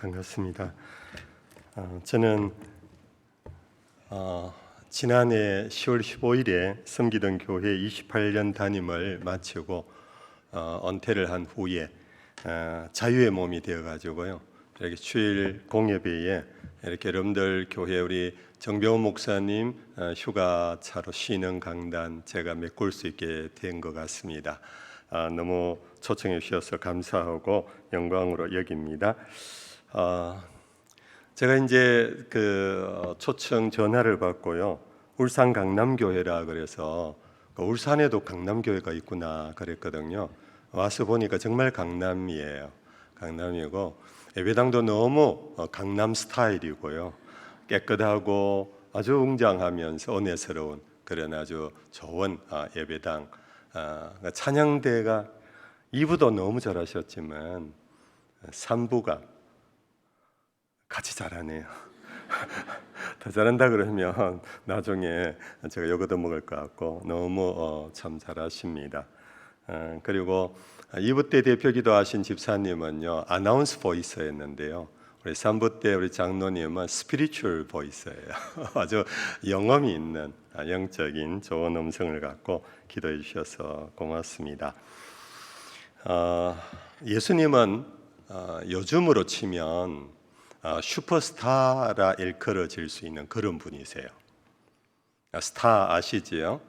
반갑습니다. 저는 지난해 10월 15일에 섬기던 교회 28년 담임을 마치고 은퇴를 한 후에 자유의 몸이 되어가지고요. 이렇게 주일 공예배에 이렇게 여러분들 교회 우리 정병훈 목사님 휴가차로 쉬는 강단 제가 메꿀 수 있게 된 것 같습니다. 너무 초청해 주셔서 감사하고 영광으로 여깁니다. 제가 이제 그 초청 전화를 받고요. 울산 강남교회라 그래서 울산에도 강남교회가 있구나 그랬거든요. 와서 보니까 정말 강남이에요. 강남이고 예배당도 너무 강남 스타일이고요. 깨끗하고 아주 웅장하면서 은혜스러운 그런 아주 좋은 예배당. 찬양대가 2부도 너무 잘하셨지만 3부가 같이 잘하네요. 더 잘한다 그러면 나중에 제가 욕 얻어먹을 것 같고 너무 참 잘하십니다. 그리고 2부 때 대표 기도하신 집사님은요 아나운스 보이스였는데요, 우리 3부 때 우리 장로님은 스피리추얼 보이스예요. 아주 영험이 있는 영적인 좋은 음성을 갖고 기도해 주셔서 고맙습니다. 예수님은 요즘으로 치면 슈퍼스타라 일컬어질 수 있는 그런 분이세요. 스타 아시지요?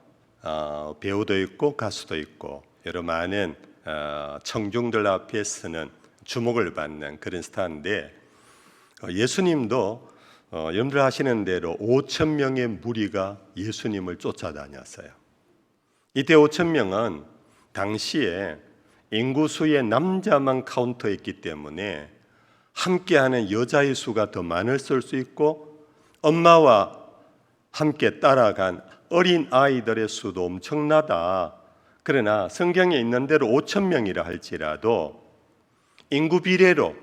배우도 있고 가수도 있고 여러 많은 청중들 앞에 서는 주목을 받는 그런 스타인데, 예수님도 여러분들 아시는 대로 5천 명의 무리가 예수님을 쫓아다녔어요. 이때 5천 명은 당시에 인구수의 남자만 카운터했기 때문에 함께하는 여자의 수가 더 많았을 수 있고 엄마와 함께 따라간 어린 아이들의 수도 엄청나다. 그러나 성경에 있는 대로 5천 명이라 할지라도 인구 비례로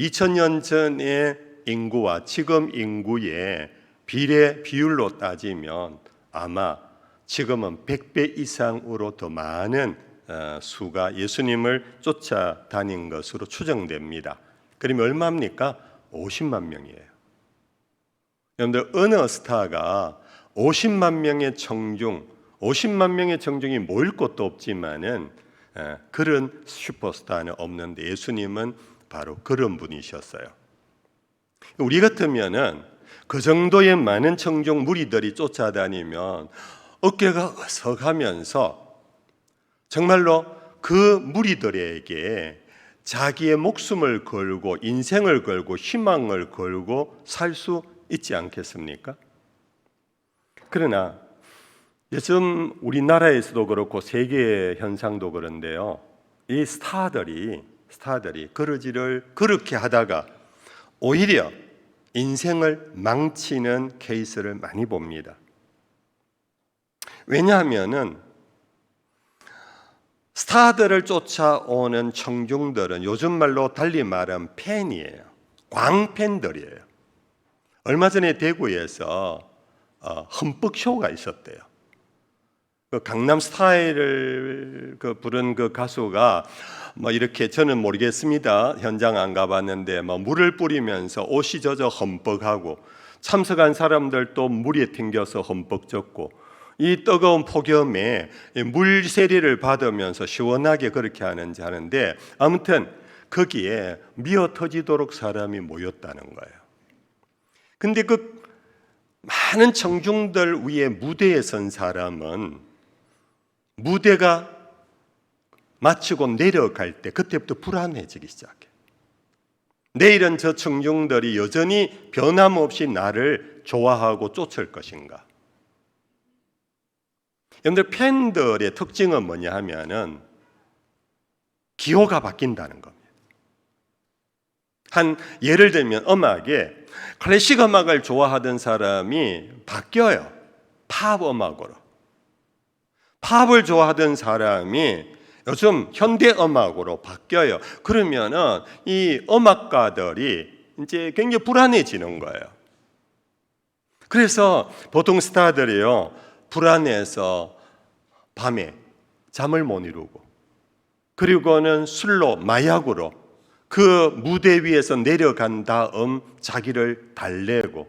2000년 전의 인구와 지금 인구의 비율로 따지면 아마 지금은 100배 이상으로 더 많은 수가 예수님을 쫓아다닌 것으로 추정됩니다. 그러면 얼마입니까? 50만 명이에요. 여러분들 어느 스타가 50만 명의 청중, 50만 명의 청중이 모일 곳도 없지만은 그런 슈퍼스타는 없는데 예수님은 바로 그런 분이셨어요. 우리 같으면은 그 정도의 많은 청중 무리들이 쫓아다니면 어깨가 으석하면서 정말로 그 무리들에게 자기의 목숨을 걸고 인생을 걸고 희망을 걸고 살 수 있지 않겠습니까? 그러나 요즘 우리나라에서도 그렇고 세계 현상도 그런데요, 이 스타들이 그렇게 하다가 오히려 인생을 망치는 케이스를 많이 봅니다. 왜냐하면은 스타들을 쫓아오는 청중들은 요즘 말로 달리 말하면 팬이에요. 광팬들이에요. 얼마 전에 대구에서 흠뻑쇼가 있었대요. 그 강남 스타일을 부른 그 가수가 이렇게, 저는 모르겠습니다. 현장 안 가봤는데 물을 뿌리면서 옷이 젖어 흠뻑하고 참석한 사람들도 물에 튕겨서 흠뻑 젖고 이 뜨거운 폭염에 물 세례를 받으면서 시원하게 그렇게 하는데 아무튼 거기에 미어 터지도록 사람이 모였다는 거예요. 근데 그 많은 청중들 위에 무대에 선 사람은 무대가 마치고 내려갈 때 그때부터 불안해지기 시작해. 내일은 저 청중들이 여전히 변함없이 나를 좋아하고 쫓을 것인가? 여러분들 팬들의 특징은 뭐냐 하면은 기호가 바뀐다는 겁니다. 예를 들면 음악에 클래식 음악을 좋아하던 사람이 바뀌어요. 팝 음악으로. 팝을 좋아하던 사람이 요즘 현대 음악으로 바뀌어요. 그러면은 이 음악가들이 이제 굉장히 불안해지는 거예요. 그래서 보통 스타들이요, 불안해서 밤에 잠을 못 이루고 그리고는 술로 마약으로 그 무대 위에서 내려간 다음 자기를 달래고,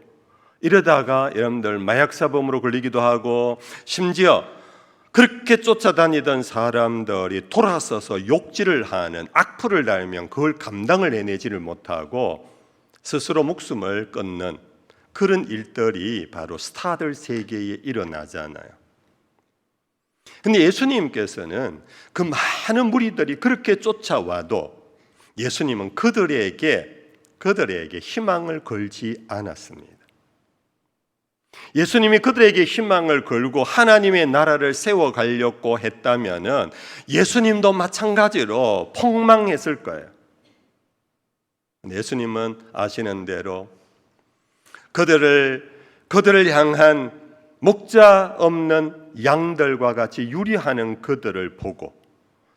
이러다가 여러분들 마약사범으로 걸리기도 하고, 심지어 그렇게 쫓아다니던 사람들이 돌아서서 욕질을 하는, 악플을 달면 그걸 감당을 해내지를 못하고 스스로 목숨을 끊는 그런 일들이 바로 스타들 세계에 일어나잖아요. 근데 예수님께서는 그 많은 무리들이 그렇게 쫓아와도 예수님은 그들에게 희망을 걸지 않았습니다. 예수님이 그들에게 희망을 걸고 하나님의 나라를 세워가려고 했다면은 예수님도 마찬가지로 폭망했을 거예요. 예수님은 아시는 대로 그들을 향한 목자 없는 양들과 같이 유리하는 그들을 보고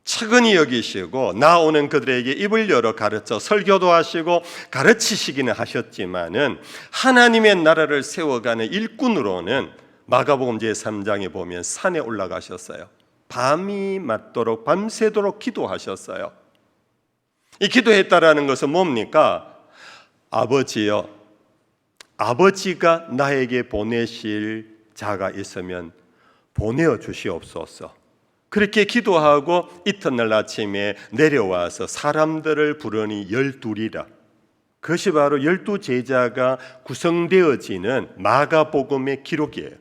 측은히 여기시고 나오는 그들에게 입을 열어 가르쳐 설교도 하시고 가르치시기는 하셨지만은 하나님의 나라를 세워가는 일꾼으로는 마가복음 제3장에 보면 산에 올라가셨어요. 밤이 맞도록 밤새도록 기도하셨어요. 이 기도했다라는 것은 뭡니까? 아버지여, 아버지가 나에게 보내실 자가 있으면 보내어 주시옵소서. 그렇게 기도하고 이튿날 아침에 내려와서 사람들을 부르니 12이라. 그것이 바로 12제자가 구성되어지는 마가복음의 기록이에요.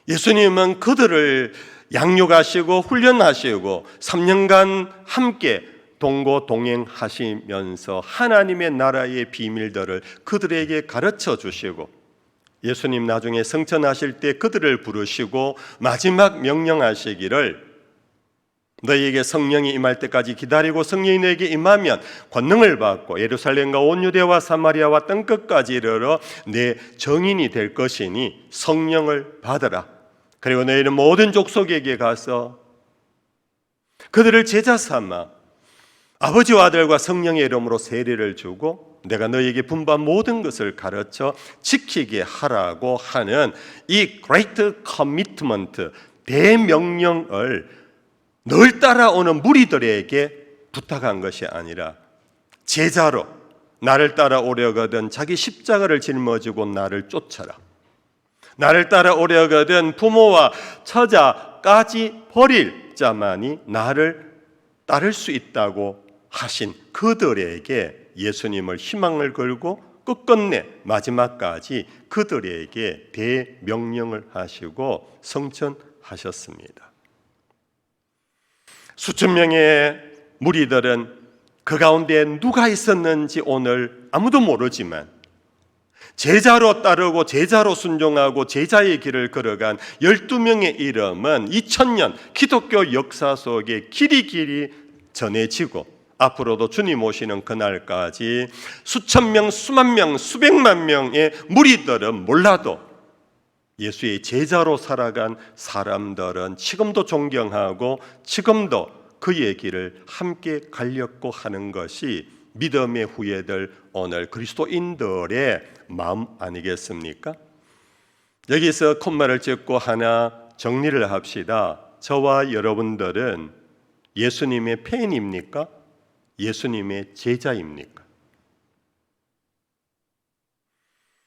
예수님은 그들을 양육하시고 훈련하시고 3년간 함께 동고동행하시면서 하나님의 나라의 비밀들을 그들에게 가르쳐 주시고, 예수님 나중에 성천하실 때 그들을 부르시고 마지막 명령하시기를 너희에게 성령이 임할 때까지 기다리고 성령이 너희에게 임하면 권능을 받고 예루살렘과 온 유대와 사마리아와 땅끝까지 이르러 내 증인이 될 것이니 성령을 받으라. 그리고 너희는 모든 족속에게 가서 그들을 제자 삼아 아버지와 아들과 성령의 이름으로 세례를 주고 내가 너희에게 분부한 모든 것을 가르쳐 지키게 하라고 하는 이 Great Commitment, 대명령을 늘 따라오는 무리들에게 부탁한 것이 아니라 제자로 나를 따라오려거든 자기 십자가를 짊어지고 나를 쫓아라. 나를 따라오려거든 부모와 처자까지 버릴 자만이 나를 따를 수 있다고 하신 그들에게 예수님을 희망을 걸고 끝끝내 마지막까지 그들에게 대명령을 하시고 성천하셨습니다. 수천 명의 무리들은 그 가운데 누가 있었는지 오늘 아무도 모르지만 제자로 따르고 제자로 순종하고 제자의 길을 걸어간 12명의 이름은 2000년 기독교 역사 속에 길이 전해지고 앞으로도 주님 오시는 그날까지 수천 명, 수만 명, 수백만 명의 무리들은 몰라도 예수의 제자로 살아간 사람들은 지금도 존경하고 지금도 그의 길을 함께 가려고 하는 것이 믿음의 후예들 오늘 그리스도인들의 마음 아니겠습니까? 여기서 콤마를 찍고 하나 정리를 합시다. 저와 여러분들은 예수님의 팬입니까? 예수님의 제자입니까?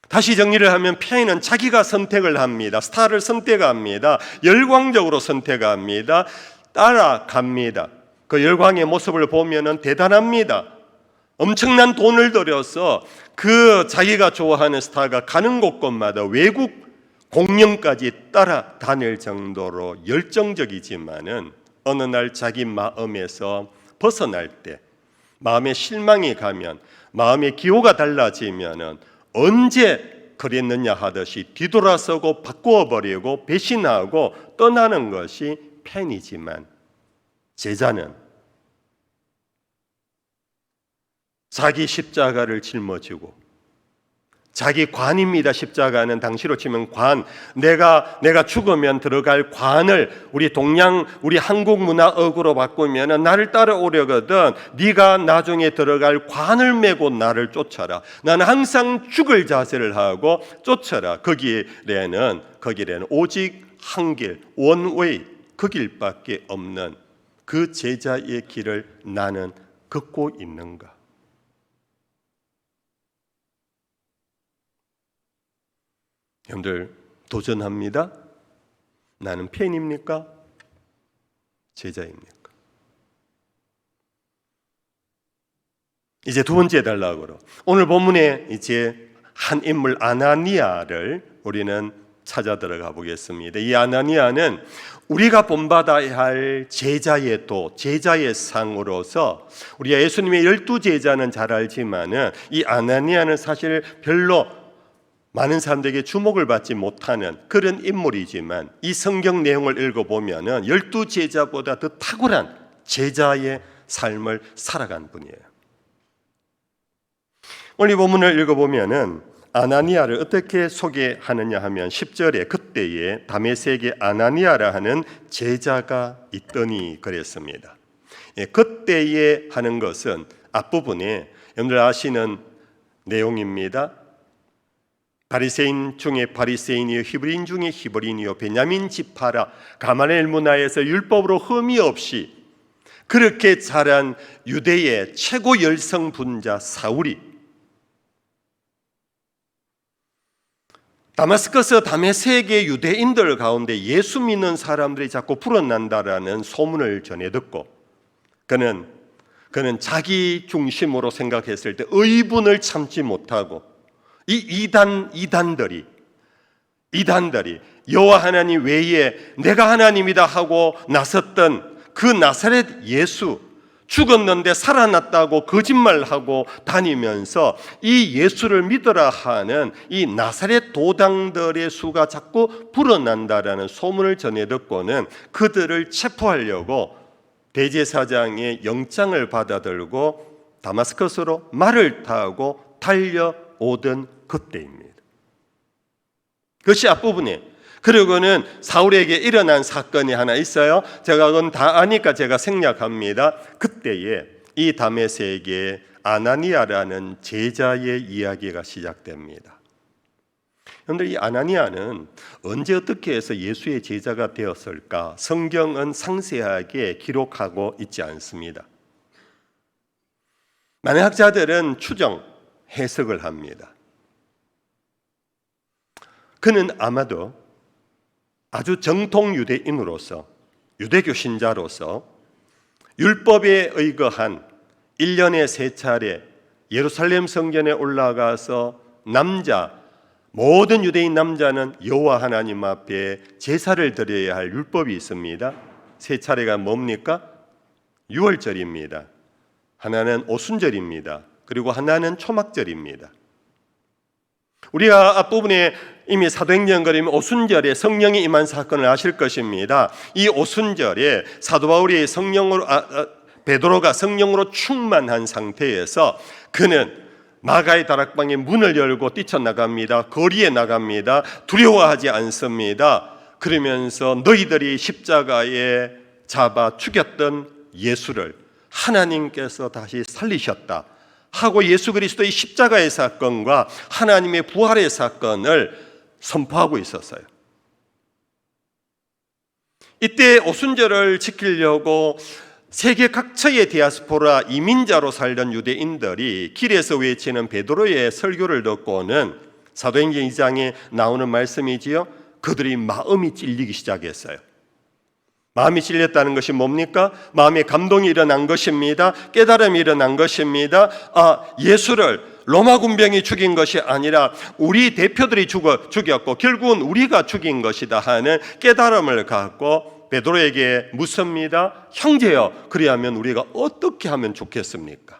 다시 정리를 하면 팬은 자기가 선택을 합니다. 스타를 선택합니다. 열광적으로 선택합니다. 따라갑니다. 그 열광의 모습을 보면 대단합니다. 엄청난 돈을 들여서 그 자기가 좋아하는 스타가 가는 곳곳마다 외국 공연까지 따라다닐 정도로 열정적이지만은 어느 날 자기 마음에서 벗어날 때, 마음에 실망이 가면, 마음의 기호가 달라지면은 언제 그랬느냐 하듯이 뒤돌아서고 바꾸어버리고 배신하고 떠나는 것이 팬이지만 제자는 자기 십자가를 짊어지고 자기 관입니다. 십자가는 당시로 치면 관. 내가 죽으면 들어갈 관을 우리 한국 문화어구로 바꾸면 나를 따라오려거든 네가 나중에 들어갈 관을 메고 나를 쫓아라. 나는 항상 죽을 자세를 하고 쫓아라. 그 길에는 오직 한 길, 원웨이, 그 길밖에 없는 그 제자의 길을 나는 걷고 있는가? 여러분들 도전합니다. 나는 팬입니까? 제자입니까? 이제 두 번째 단락으로 오늘 본문에 이제 한 인물 아나니아를 우리는 찾아 들어가 보겠습니다. 이 아나니아는 우리가 본받아야 할 제자의 도, 제자의 상으로서 우리가 예수님의 12제자는 잘 알지만은 이 아나니아는 사실 별로 많은 사람들에게 주목을 받지 못하는 그런 인물이지만 이 성경 내용을 읽어보면은 12제자보다 더 탁월한 제자의 삶을 살아간 분이에요. 오늘 이 본문을 읽어보면은 아나니아를 어떻게 소개하느냐 하면 10절에 그때에 다메섹에 아나니아라 하는 제자가 있더니 그랬습니다. 그때에 하는 것은 앞부분에 여러분들 아시는 내용입니다. 바리새인 중에 바리새인이요 히브리인 중에 히브리인이요 베냐민 지파라 가말리엘 문화에서 율법으로 흠이 없이 그렇게 자란 유대의 최고 열성 분자 사울이 다마스커스 다메섹의 유대인들 가운데 예수 믿는 사람들이 자꾸 불어난다라는 소문을 전해 듣고 그는 자기 중심으로 생각했을 때 의분을 참지 못하고 이 이단들이 여호와 하나님 외에 내가 하나님이다 하고 나섰던 그 나사렛 예수 죽었는데 살아났다고 거짓말하고 다니면서 이 예수를 믿어라 하는 이 나사렛 도당들의 수가 자꾸 불어난다라는 소문을 전해 듣고는 그들을 체포하려고 대제사장의 영장을 받아들고 다마스커스로 말을 타고 달려오던 그때입니다. 그것이 앞부분에 그리고는 사울에게 일어난 사건이 하나 있어요. 제가 그건 다 아니까 제가 생략합니다. 그때에 이 다메섹에 아나니아라는 제자의 이야기가 시작됩니다. 여러분들 이 아나니아는 언제 어떻게 해서 예수의 제자가 되었을까? 성경은 상세하게 기록하고 있지 않습니다. 많은 학자들은 추정, 해석을 합니다. 그는 아마도 아주 정통 유대인으로서 유대교 신자로서 율법에 의거한 1년에 3차례 예루살렘 성전에 올라가서 모든 유대인 남자는 여호와 하나님 앞에 제사를 드려야 할 율법이 있습니다. 3차례가 뭡니까? 유월절입니다. 하나는 오순절입니다. 그리고 하나는 초막절입니다. 우리가 앞부분에 이미 사도행전 그리면 오순절에 성령이 임한 사건을 아실 것입니다. 이 오순절에 사도 바울이 베드로가 성령으로 충만한 상태에서 그는 마가의 다락방에 문을 열고 뛰쳐나갑니다. 거리에 나갑니다. 두려워하지 않습니다. 그러면서 너희들이 십자가에 잡아 죽였던 예수를 하나님께서 다시 살리셨다 하고 예수 그리스도의 십자가의 사건과 하나님의 부활의 사건을 선포하고 있었어요. 이때 오순절을 지키려고 세계 각처의 디아스포라 이민자로 살던 유대인들이 길에서 외치는 베드로의 설교를 듣고는 사도행전 2장에 나오는 말씀이지요. 그들이 마음이 찔리기 시작했어요. 마음이 찔렸다는 것이 뭡니까? 마음에 감동이 일어난 것입니다. 깨달음이 일어난 것입니다. 예수를 로마 군병이 죽인 것이 아니라 우리 대표들이 죽였고 결국은 우리가 죽인 것이다 하는 깨달음을 갖고 베드로에게 묻습니다. 형제여, 그리하면 우리가 어떻게 하면 좋겠습니까?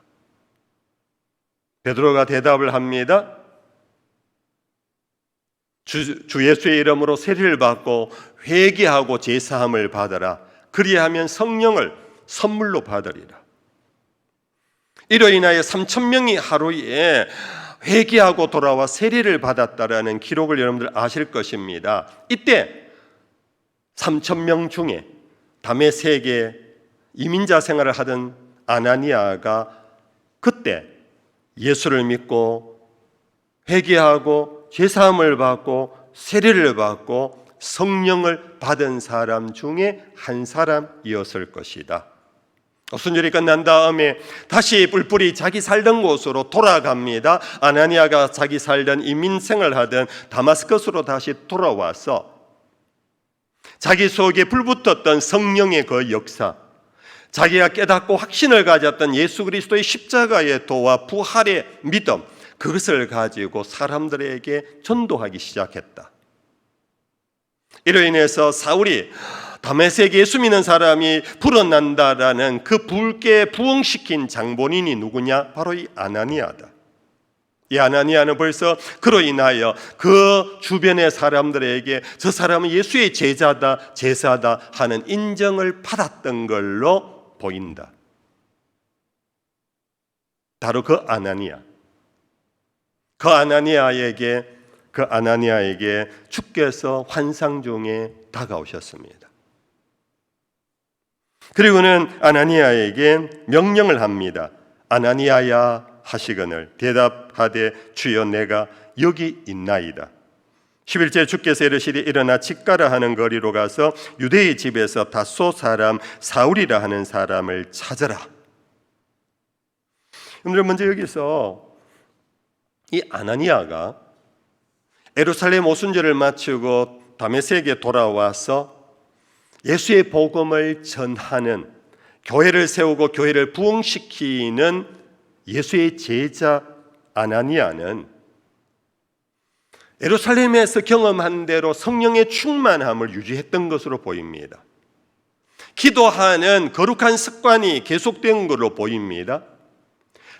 베드로가 대답을 합니다. 주 예수의 이름으로 세례를 받고 회개하고 제사함을 받아라. 그리하면 성령을 선물로 받으리라. 이로 인하여 3,000명이 하루에 회개하고 돌아와 세례를 받았다라는 기록을 여러분들 아실 것입니다. 이때 3,000명 중에 다메섹에 이민자 생활을 하던 아나니아가 그때 예수를 믿고 회개하고 제사함을 받고 세례를 받고 성령을 받은 사람 중에 한 사람이었을 것이다. 순절이 끝난 다음에 다시 뿔뿔이 자기 살던 곳으로 돌아갑니다. 아나니아가 자기 살던 이민생을 하던 다마스커스로 다시 돌아와서 자기 속에 불붙었던 성령의 그 역사, 자기가 깨닫고 확신을 가졌던 예수 그리스도의 십자가의 도와 부활의 믿음, 그것을 가지고 사람들에게 전도하기 시작했다. 이로 인해서 사울이 다메섹에 예수 믿는 사람이 불어난다라는 그 붉게 부흥시킨 장본인이 누구냐? 바로 이 아나니아다. 이 아나니아는 벌써 그로 인하여 그 주변의 사람들에게 저 사람은 예수의 제자다, 제사다 하는 인정을 받았던 걸로 보인다. 바로 그 아나니아에게 주께서 환상 중에 다가오셨습니다. 그리고는 아나니아에게 명령을 합니다. 아나니아야 하시거늘 대답하되 주여 내가 여기 있나이다. 11절 주께서 이르시되 일어나 직가라 하는 거리로 가서 유대의 집에서 다소 사람 사울이라 하는 사람을 찾아라. 여러분들 먼저 여기서 이 아나니아가 예루살렘 오순절을 마치고 다메섹에 돌아와서 예수의 복음을 전하는, 교회를 세우고 교회를 부흥시키는 예수의 제자 아나니아는 예루살렘에서 경험한 대로 성령의 충만함을 유지했던 것으로 보입니다. 기도하는 거룩한 습관이 계속된 것으로 보입니다.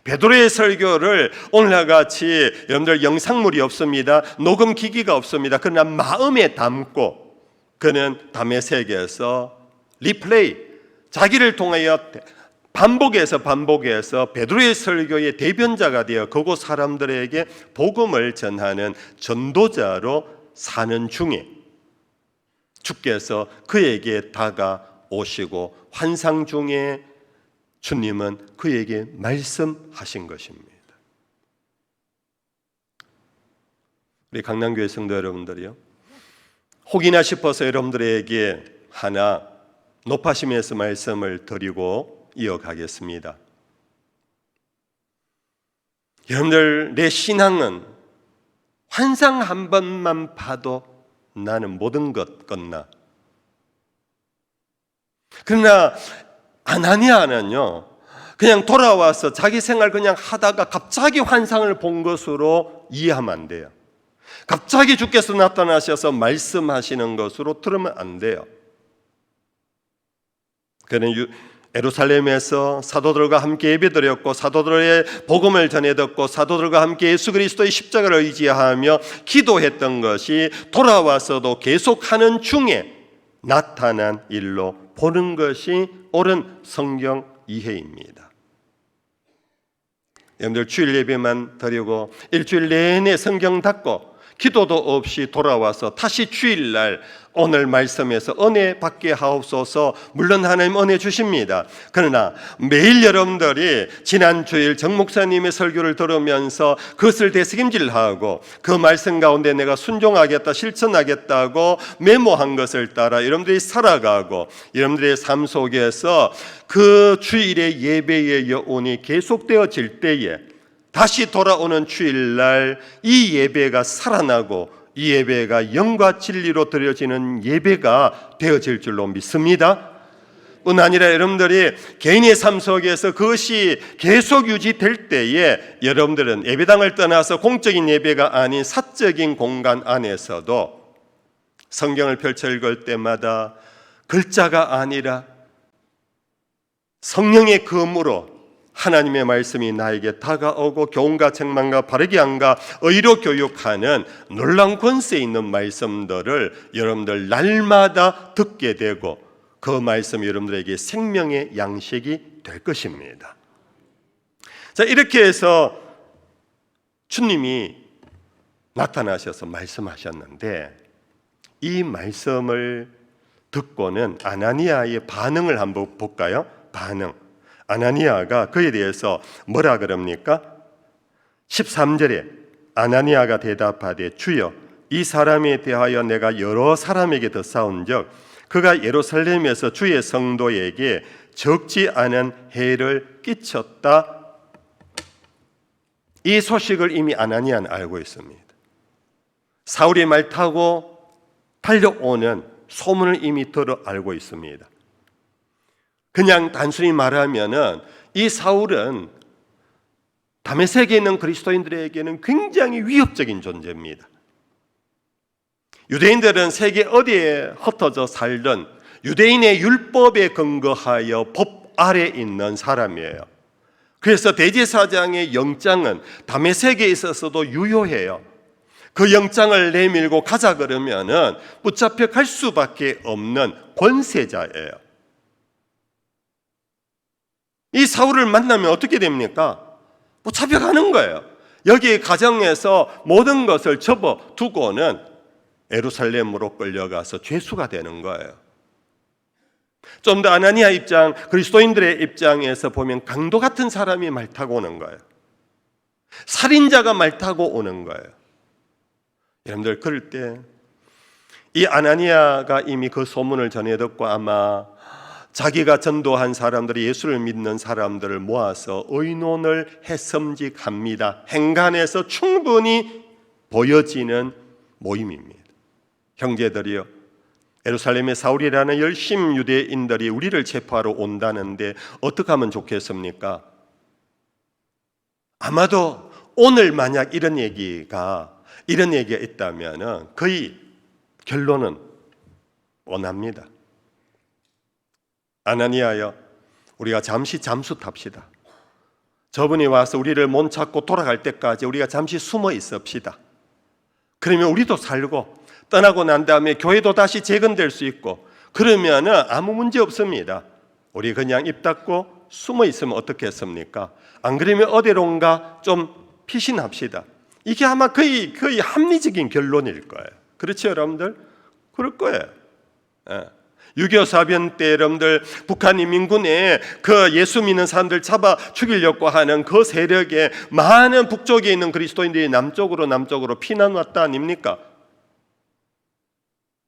베드로의 설교를 오늘과 같이 여러분들 영상물이 없습니다. 녹음 기기가 없습니다. 그러나 마음에 담고 그는 다메섹에서 리플레이, 자기를 통하여 반복해서 베드로의 설교의 대변자가 되어 그곳 사람들에게 복음을 전하는 전도자로 사는 중에 주께서 그에게 다가오시고 환상 중에 주님은 그에게 말씀하신 것입니다. 우리 강남교회 성도 여러분들이요, 혹이나 싶어서 여러분들에게 하나 높아심에서 말씀을 드리고 이어가겠습니다. 여러분들, 내 신앙은 환상 한 번만 봐도 나는 모든 것 끝나. 그러나 아나니아는요, 그냥 돌아와서 자기 생활 그냥 하다가 갑자기 환상을 본 것으로 이해하면 안 돼요. 갑자기 주께서 나타나셔서 말씀하시는 것으로 들으면 안 돼요. 그는 예루살렘에서 사도들과 함께 예배드렸고 사도들의 복음을 전해 듣고 사도들과 함께 예수 그리스도의 십자가를 의지하며 기도했던 것이 돌아와서도 계속하는 중에 나타난 일로 보는 것이 옳은 성경 이해입니다. 여러분들 주일 예배만 드리고 일주일 내내 성경 닫고 기도도 없이 돌아와서 다시 주일날 오늘 말씀에서 은혜 받게 하옵소서. 물론 하나님 은혜 주십니다. 그러나 매일 여러분들이 지난 주일 정 목사님의 설교를 들으면서 그것을 되새김질하고 그 말씀 가운데 내가 순종하겠다, 실천하겠다고 메모한 것을 따라 여러분들이 살아가고 여러분들의 삶 속에서 그 주일의 예배의 여운이 계속되어질 때에 다시 돌아오는 주일날 이 예배가 살아나고 이 예배가 영과 진리로 드려지는 예배가 되어질 줄로 믿습니다. 뿐 아니라 여러분들이 개인의 삶 속에서 그것이 계속 유지될 때에 여러분들은 예배당을 떠나서 공적인 예배가 아닌 사적인 공간 안에서도 성경을 펼쳐 읽을 때마다 글자가 아니라 성령의 검으로 하나님의 말씀이 나에게 다가오고 교훈과 책망과 바르게 함과 의로 교육하는 놀라운 권세 있는 말씀들을 여러분들 날마다 듣게 되고 그 말씀이 여러분들에게 생명의 양식이 될 것입니다. 자, 이렇게 해서 주님이 나타나셔서 말씀하셨는데 이 말씀을 듣고는 아나니아의 반응을 한번 볼까요? 반응. 아나니아가 그에 대해서 뭐라 그럽니까? 13절에 아나니아가 대답하되 주여 이 사람에 대하여 내가 여러 사람에게 더 싸운즉 그가 예루살렘에서 주의 성도에게 적지 않은 해를 끼쳤다. 이 소식을 이미 아나니아는 알고 있습니다. 사울이 말 타고 달려오는 소문을 이미 들어 알고 있습니다. 그냥 단순히 말하면은 이 사울은 다메섹에 있는 그리스도인들에게는 굉장히 위협적인 존재입니다. 유대인들은 세계 어디에 흩어져 살던 유대인의 율법에 근거하여 법 아래 있는 사람이에요. 그래서 대제사장의 영장은 다메섹에 있어서도 유효해요. 그 영장을 내밀고 가자 그러면은 붙잡혀 갈 수밖에 없는 권세자예요. 이 사울을 만나면 어떻게 됩니까? 잡혀가는 거예요. 여기 가정에서 모든 것을 접어두고는 예루살렘으로 끌려가서 죄수가 되는 거예요. 좀 더 아나니아 입장, 그리스도인들의 입장에서 보면 강도 같은 사람이 말 타고 오는 거예요. 살인자가 말 타고 오는 거예요. 여러분들 그럴 때 이 아나니아가 이미 그 소문을 전해 듣고 아마 자기가 전도한 사람들이 예수를 믿는 사람들을 모아서 의논을 해섬직합니다. 행간에서 충분히 보여지는 모임입니다. 형제들이요, 예루살렘의 사울이라는 열심 유대인들이 우리를 체포하러 온다는데 어떻게 하면 좋겠습니까? 아마도 오늘 만약 이런 얘기가 있다면 거의 결론은 뻔합니다. 아나니아여, 우리가 잠시 잠수 탑시다. 저분이 와서 우리를 못 찾고 돌아갈 때까지 우리가 잠시 숨어 있읍시다. 그러면 우리도 살고 떠나고 난 다음에 교회도 다시 재건될 수 있고 그러면은 아무 문제 없습니다. 우리 그냥 입 닫고 숨어 있으면 어떻겠습니까? 안 그러면 어디론가 좀 피신합시다. 이게 아마 거의 합리적인 결론일 거예요. 그렇죠, 여러분들? 그럴 거예요. 6.25 사변 때 여러분들 북한 인민군에 그 예수 믿는 사람들 잡아 죽이려고 하는 그 세력에 많은 북쪽에 있는 그리스도인들이 남쪽으로 피난 왔다 아닙니까?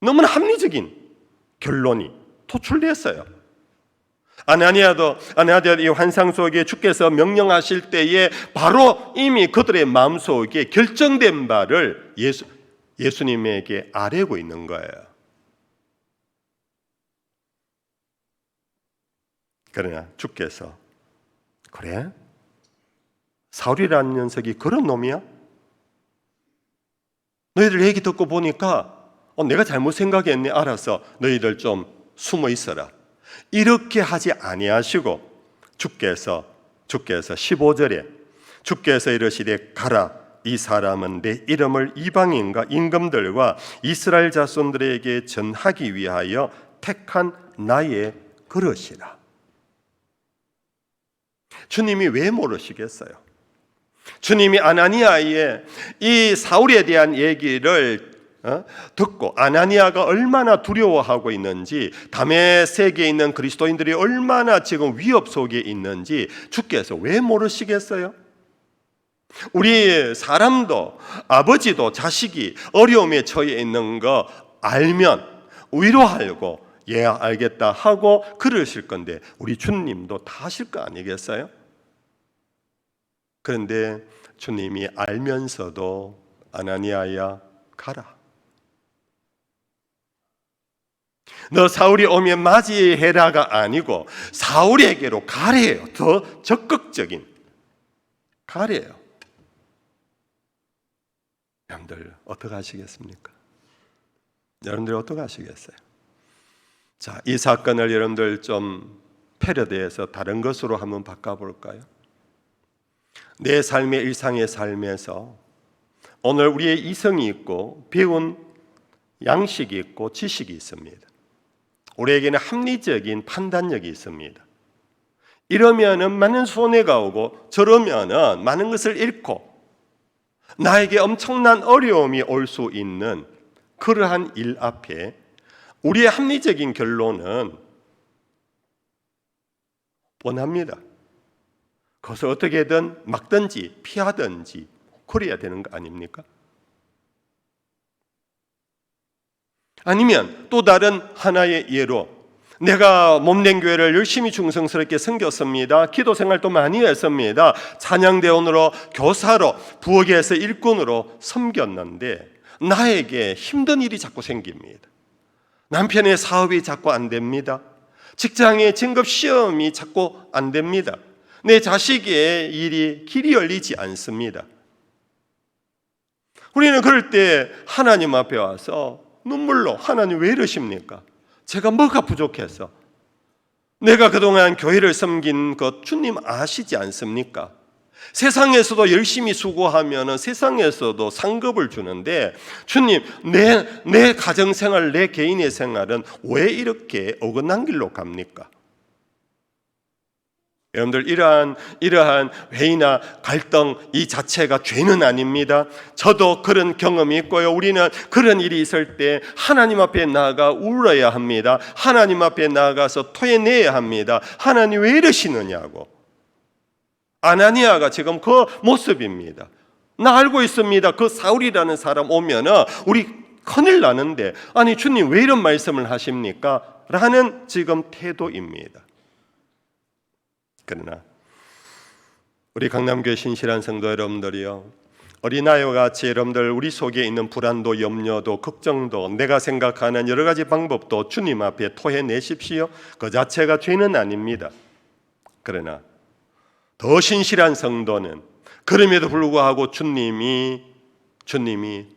너무나 합리적인 결론이 도출됐어요. 아나니아도 이 환상 속에 주께서 명령하실 때에 바로 이미 그들의 마음속에 결정된 바를 예수님에게 아뢰고 있는 거예요. 그러나 주께서 그래? 사울이라는 녀석이 그런 놈이야? 너희들 얘기 듣고 보니까 내가 잘못 생각했네. 알았어. 너희들 좀 숨어 있어라. 이렇게 하지 아니하시고 주께서 15절에 주께서 이르시되 가라. 이 사람은 내 이름을 이방인과 임금들과 이스라엘 자손들에게 전하기 위하여 택한 나의 그릇이라. 주님이 왜 모르시겠어요? 주님이 아나니아의 이 사울에 대한 얘기를 듣고 아나니아가 얼마나 두려워하고 있는지, 다메섹에 있는 그리스도인들이 얼마나 지금 위협 속에 있는지 주께서 왜 모르시겠어요? 우리 사람도 아버지도 자식이 어려움에 처해 있는 거 알면 위로하려고 알겠다 하고 그러실 건데 우리 주님도 다 하실 거 아니겠어요? 그런데 주님이 알면서도 아나니아야 가라. 너 사울이 오면 맞이해라가 아니고 사울에게로 가래요. 더 적극적인 가래요. 여러분들 어떻게 하시겠습니까? 여러분들 어떻게 하시겠어요? 자, 이 사건을 여러분들 좀 패러디해서 다른 것으로 한번 바꿔볼까요? 내 삶의 일상의 삶에서 오늘 우리의 이성이 있고 배운 양식이 있고 지식이 있습니다. 우리에게는 합리적인 판단력이 있습니다. 이러면은 많은 손해가 오고 저러면은 많은 것을 잃고 나에게 엄청난 어려움이 올 수 있는 그러한 일 앞에 우리의 합리적인 결론은 뻔합니다. 그것을 어떻게든 막든지 피하든지 그래야 되는 거 아닙니까? 아니면 또 다른 하나의 예로 내가 몸된 교회를 열심히 충성스럽게 섬겼습니다. 기도 생활도 많이 했습니다. 찬양대원으로, 교사로, 부엌에서 일꾼으로 섬겼는데 나에게 힘든 일이 자꾸 생깁니다. 남편의 사업이 자꾸 안 됩니다. 직장의 진급 시험이 자꾸 안 됩니다. 내 자식의 일이 길이 열리지 않습니다. 우리는 그럴 때 하나님 앞에 와서 눈물로 하나님 왜 이러십니까? 제가 뭐가 부족해서? 내가 그동안 교회를 섬긴 것 주님 아시지 않습니까? 세상에서도 열심히 수고하면 세상에서도 상급을 주는데 주님 내 가정생활, 내 개인의 생활은 왜 이렇게 어긋난 길로 갑니까? 여러분들 이러한 회의나 갈등 이 자체가 죄는 아닙니다. 저도 그런 경험이 있고요. 우리는 그런 일이 있을 때 하나님 앞에 나아가 울어야 합니다. 하나님 앞에 나아가서 토해내야 합니다. 하나님 왜 이러시느냐고. 아나니아가 지금 그 모습입니다. 나 알고 있습니다. 그 사울이라는 사람 오면은 우리 큰일 나는데 아니 주님 왜 이런 말씀을 하십니까? 라는 지금 태도입니다. 그러나 우리 강남교회 신실한 성도 여러분들이요, 어린아이와 같이 여러분들 우리 속에 있는 불안도, 염려도, 걱정도, 내가 생각하는 여러 가지 방법도 주님 앞에 토해내십시오. 그 자체가 죄는 아닙니다. 그러나 더 신실한 성도는 그럼에도 불구하고 주님이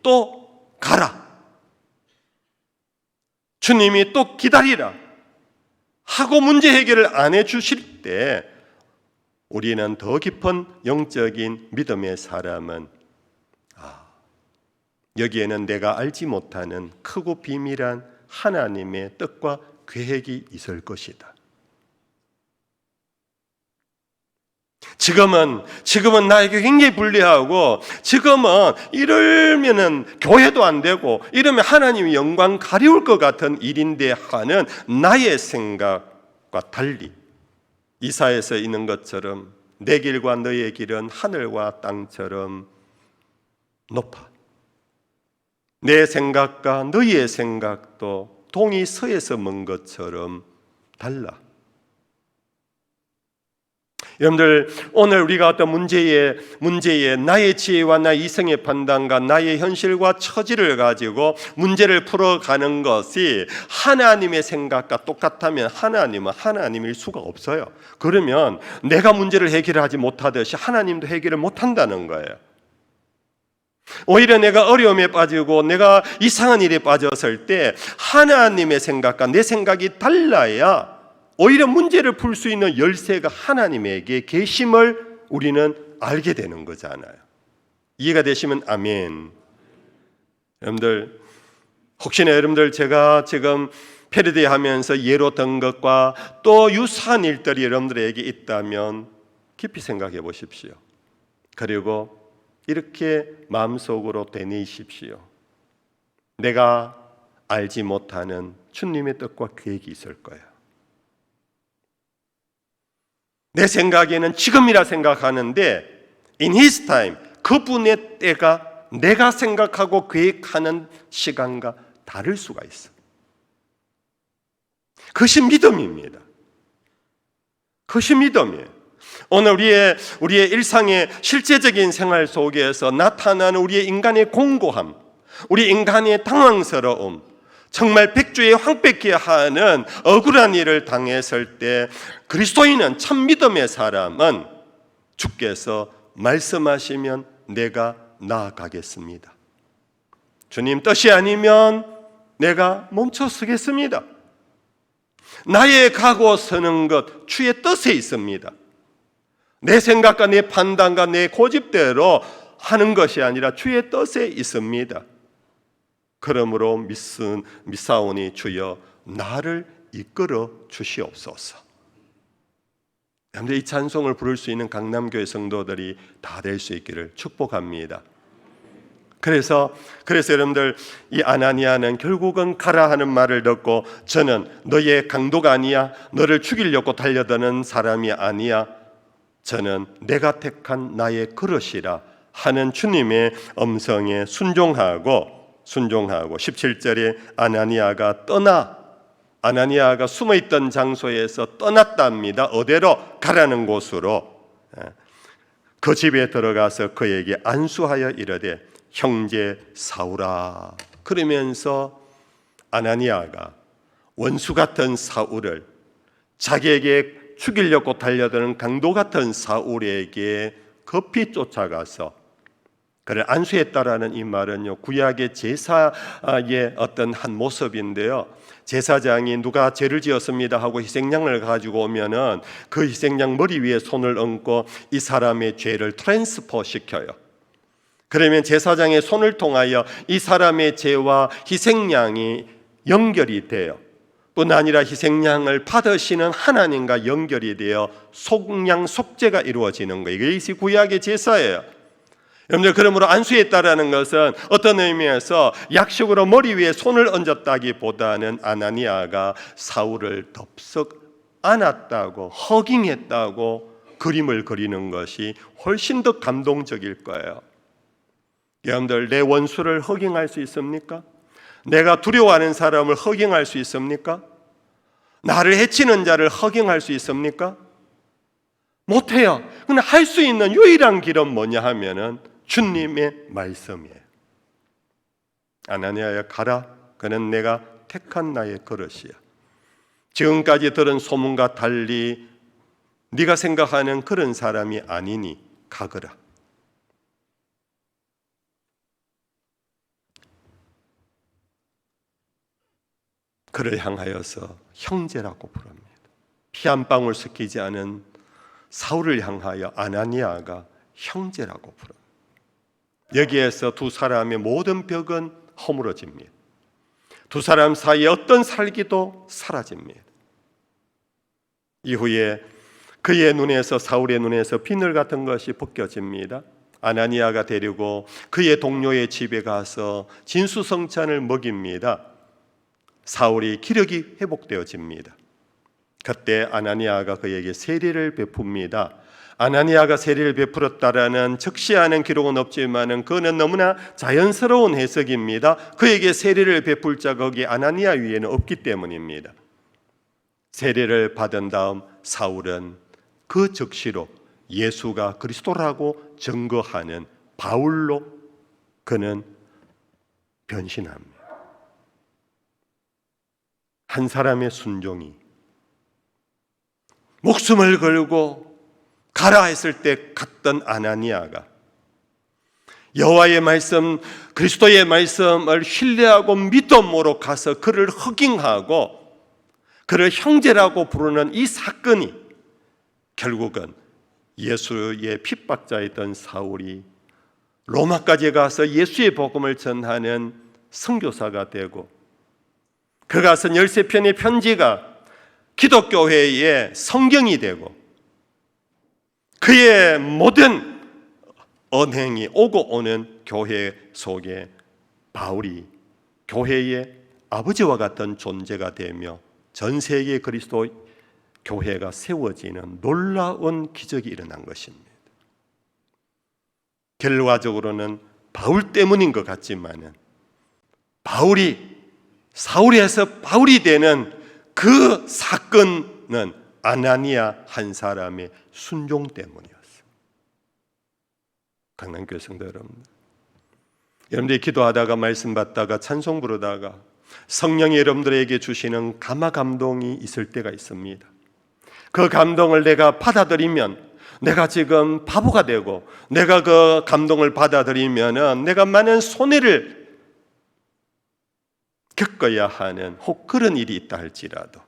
또 가라, 주님이 또 기다리라 하고 문제 해결을 안 해주실 때 우리는 더 깊은 영적인 믿음의 사람은 여기에는 내가 알지 못하는 크고 비밀한 하나님의 뜻과 계획이 있을 것이다. 지금은 나에게 굉장히 불리하고 지금은 이러면은 교회도 안 되고 이러면 하나님의 영광 가리울 것 같은 일인데 하는 나의 생각과 달리 이사야서 있는 것처럼 내 길과 너의 길은 하늘과 땅처럼 높아. 내 생각과 너희의 생각도 동이 서에서 먼 것처럼 달라. 여러분들 오늘 우리가 어떤 문제에 나의 지혜와 나의 이성의 판단과 나의 현실과 처지를 가지고 문제를 풀어가는 것이 하나님의 생각과 똑같다면 하나님은 하나님일 수가 없어요. 그러면 내가 문제를 해결하지 못하듯이 하나님도 해결을 못한다는 거예요. 오히려 내가 어려움에 빠지고 내가 이상한 일에 빠졌을 때 하나님의 생각과 내 생각이 달라야 오히려 문제를 풀 수 있는 열쇠가 하나님에게 계심을 우리는 알게 되는 거잖아요. 이해가 되시면 아멘. 여러분들 혹시나 여러분들 제가 지금 패러디 하면서 예로 든 것과 또 유사한 일들이 여러분들에게 있다면 깊이 생각해 보십시오. 그리고 이렇게 마음속으로 되뇌이십시오. 내가 알지 못하는 주님의 뜻과 계획이 있을 거예요. 내 생각에는 지금이라 생각하는데 in his time, 그분의 때가 내가 생각하고 계획하는 시간과 다를 수가 있어. 그것이 믿음입니다. 그것이 믿음이에요. 오늘 우리의 일상의 실제적인 생활 속에서 나타나는 우리의 인간의 공고함, 우리 인간의 당황스러움, 정말 백주에 황폐케 하는 억울한 일을 당했을 때 그리스도인은 참 믿음의 사람은 주께서 말씀하시면 내가 나아가겠습니다. 주님 뜻이 아니면 내가 멈춰 서겠습니다. 나의 가고 서는 것 주의 뜻에 있습니다. 내 생각과 내 판단과 내 고집대로 하는 것이 아니라 주의 뜻에 있습니다. 그러므로 믿사오니 주여 나를 이끌어 주시옵소서. 이 찬송을 부를 수 있는 강남교회 성도들이 다 될 수 있기를 축복합니다. 그래서 여러분들 이 아나니아는 결국은 가라 하는 말을 듣고 저는 너의 강도가 아니야, 너를 죽이려고 달려드는 사람이 아니야, 저는 내가 택한 나의 그릇이라 하는 주님의 음성에 순종하고 순종하고 17절에 아나니아가 숨어있던 장소에서 떠났답니다. 어디로? 가라는 곳으로. 그 집에 들어가서 그에게 안수하여 이르되 형제 사울아. 그러면서 아나니아가 원수 같은 사울을, 자기에게 죽이려고 달려드는 강도 같은 사울에게 급히 쫓아가서 그를 안수했다라는 이 말은요, 구약의 제사의 어떤 한 모습인데요, 제사장이 누가 죄를 지었습니다 하고 희생양을 가지고 오면은 그 희생양 머리 위에 손을 얹고 이 사람의 죄를 트랜스퍼 시켜요. 그러면 제사장의 손을 통하여 이 사람의 죄와 희생양이 연결이 돼요. 뿐 아니라 희생양을 받으시는 하나님과 연결이 되어 속량 속죄가 이루어지는 거예요. 이것이 구약의 제사예요. 여러분들, 그러므로 안수했다라는 것은 어떤 의미에서 약식으로 머리 위에 손을 얹었다기보다는 아나니아가 사울을 덥석 안았다고, 허깅했다고 그림을 그리는 것이 훨씬 더 감동적일 거예요. 여러분들, 내 원수를 허깅할 수 있습니까? 내가 두려워하는 사람을 허깅할 수 있습니까? 나를 해치는 자를 허깅할 수 있습니까? 못해요. 근데 할 수 있는 유일한 길은 뭐냐 하면은 주님의 말씀이에요. 아나니아야, 가라. 그는 내가 택한 나의 그릇이야. 지금까지 들은 소문과 달리 네가 생각하는 그런 사람이 아니니 가거라. 그를 향하여서 형제라고 부릅니다. 피 한 방울 섞이지 않은 사울을 향하여 아나니아가 형제라고 부릅니다. 여기에서 두 사람의 모든 벽은 허물어집니다. 두 사람 사이에 어떤 살기도 사라집니다. 이후에 그의 눈에서, 사울의 눈에서 비늘 같은 것이 벗겨집니다. 아나니아가 데리고 그의 동료의 집에 가서 진수성찬을 먹입니다. 사울이 기력이 회복되어집니다. 그때 아나니아가 그에게 세례를 베풉니다. 아나니아가 세례를 베풀었다라는 적시하는 기록은 없지만 그는 너무나 자연스러운 해석입니다. 그에게 세례를 베풀 자격이 아나니아 위에는 없기 때문입니다. 세례를 받은 다음 사울은 그 적시로 예수가 그리스도라고 증거하는 바울로 그는 변신합니다. 한 사람의 순종이 목숨을 걸고 가라 했을 때 갔던 아나니아가 여호와의 말씀, 그리스도의 말씀을 신뢰하고 믿음으로 가서 그를 허깅하고 그를 형제라고 부르는 이 사건이 결국은 예수의 핍박자였던 사울이 로마까지 가서 예수의 복음을 전하는 선교사가 되고, 그가 쓴 13편의 편지가 기독교회의 성경이 되고, 그의 모든 언행이 오고 오는 교회 속에 바울이 교회의 아버지와 같은 존재가 되며 전 세계 그리스도 교회가 세워지는 놀라운 기적이 일어난 것입니다. 결과적으로는 바울 때문인 것 같지만은 바울이 사울에서 바울이 되는 그 사건은 아나니아 한 사람의 순종 때문이었어요. 강남교회 성도 여러분들이 기도하다가 말씀 받다가 찬송 부르다가 성령이 여러분들에게 주시는 감화 감동이 있을 때가 있습니다. 그 감동을 내가 받아들이면 내가 지금 바보가 되고, 내가 그 감동을 받아들이면 내가 많은 손해를 겪어야 하는 혹 그런 일이 있다 할지라도,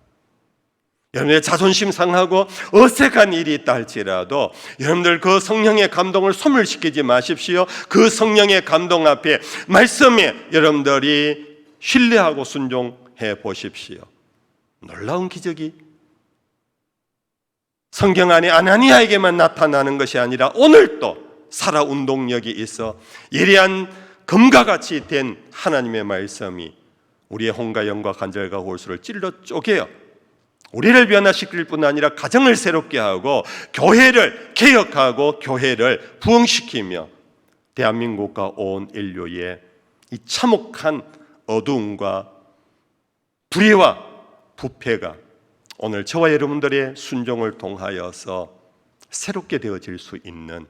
여러분의 자존심 상하고 어색한 일이 있다 할지라도 여러분들 그 성령의 감동을 소멸시키지 마십시오. 그 성령의 감동 앞에 말씀에 여러분들이 신뢰하고 순종해 보십시오. 놀라운 기적이 성경 안에 아나니아에게만 나타나는 것이 아니라 오늘도 살아 운동력이 있어 예리한 금과 같이 된 하나님의 말씀이 우리의 혼과 영과 관절과 골수를 찔러 쪼개요. 우리를 변화시킬 뿐 아니라 가정을 새롭게 하고 교회를 개혁하고 교회를 부흥시키며 대한민국과 온 인류의 이 참혹한 어두움과 불의와 부패가 오늘 저와 여러분들의 순종을 통하여서 새롭게 되어질 수 있는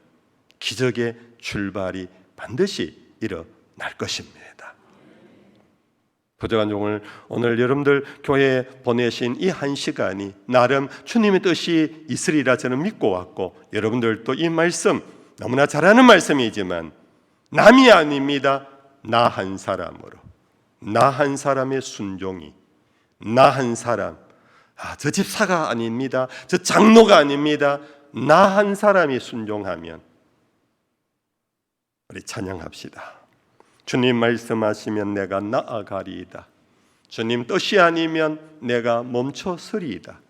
기적의 출발이 반드시 일어날 것입니다. 부족한 종을 오늘 여러분들 교회에 보내신 이 한 시간이 나름 주님의 뜻이 있으리라 저는 믿고 왔고, 여러분들도 이 말씀 너무나 잘 아는 말씀이지만 남이 아닙니다. 나 한 사람으로, 나 한 사람의 순종이, 나 한 사람, 저 집사가 아닙니다. 저 장로가 아닙니다. 나 한 사람이 순종하면 우리 찬양합시다. 주님 말씀하시면 내가 나아가리이다. 주님 뜻이 아니면 내가 멈춰서리이다.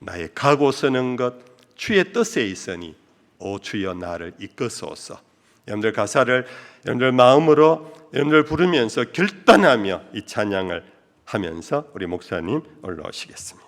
나의 가고 서는 것 주의 뜻에 있으니 오 주여 나를 이끄소서. 여러분들 가사를 여러분들 마음으로 여러분들 부르면서 결단하며 이 찬양을 하면서 우리 목사님 올라오시겠습니다.